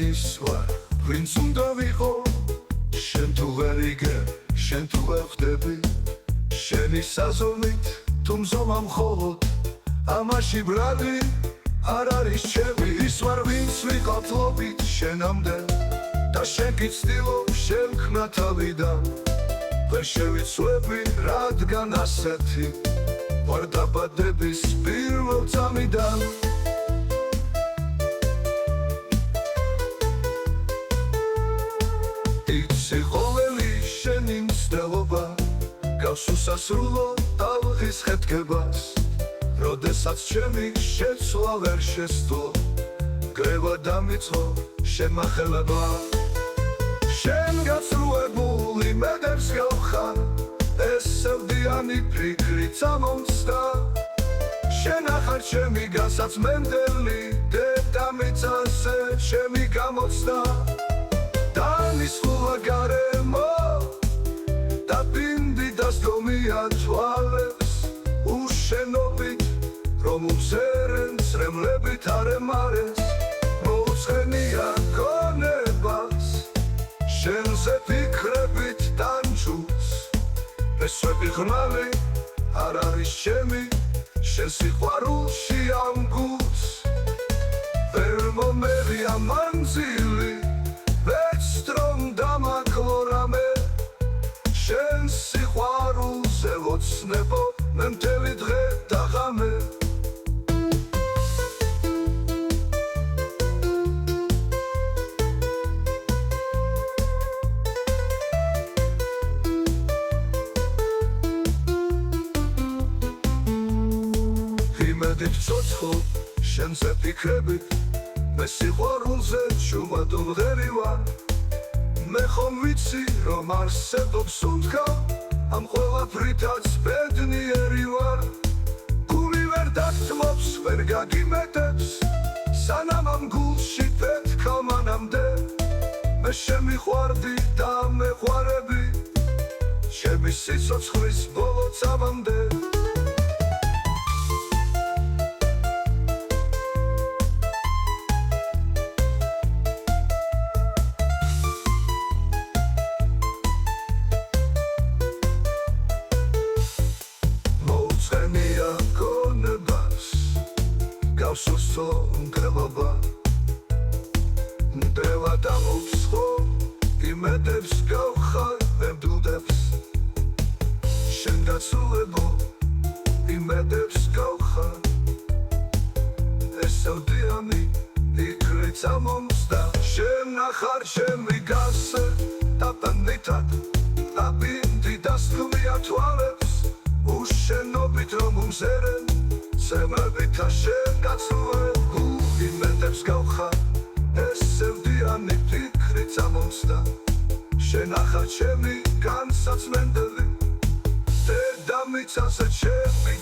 ის ვარ ვინც უნდა ვიყო შენ თუ ვერ იგებ შენ თუ ვერ ხვდები შენი საზომით თუ მზომა მხოლოდ ამაში ბრალი არ არის ჩემი ის ვარ ვინც ვიყავ თლობით შენამდე და შენ კი ცდილობ შემქნა თავიდან ვერ შევიცვლები რადგან ასეთი ვარ დაბადების პირველ წამიდან იცი ყოველი შენი მცდელობა გავს უსასრულო ტალღის ხეთქებას როდესაც ჩემი შეცვლა ვერ შესძლო გრევა დამიწყო შემახელება შენ გაცრუებული მედებს გავხარ ეს სევდიანი ფიქრი წამომცდა შენ ახარ ჩემი განსაცმენდელი დედამიწაზე ჩემი გამოცდა დანიშნულა გარემო და ბინდი დასდომია თვალებს უშენობით რომ უზერენ ცრემლებით არ ემარეს მოუცხენია გონებას შენზე ფიქრებით დანჯუს ესვები ღრმალი არ არის ჩემი შენ სიყვარულში ამ გულს ვერ მომერია მანძილი ვერც რომ დამაკლო რამე შენ სიყვარულზე ვოცნებო მე მთელი დღე და ღამე იმედით ვცოცხლობ შენზე ფიქრებით მე სიყვარულზე ჩუმად ვღერი ვარ მე ხომ ვიცი რომ არსებობს უთქავ ამ ყველაფრითაც ბედნიერი ვარ გული ვერ დაგთმობს ვერ გაგიმეტებს სანამ ამ გულში პეთქავ მანამდე მე შემიყვარდი და მეყვარები ჩემი სიცოცხლის ბოლო წამამდე Susо grelaba Deva damopsho Imedevs gavkhar Vemdudevs Shen gatsulebo Imedevs gavkhar Esavdiani Ikri tsamomsta Shen akhar shemi gase Tapanitat Abindi dastlumi atvalevs Ushenobit rom umzeren Semebit Hashem gacluebu Imedevs gavkhar Esevdიანი fikri წამომცდა შენ ახარ ჩემი განსაცმენდელი დედამიწაზე ჩემი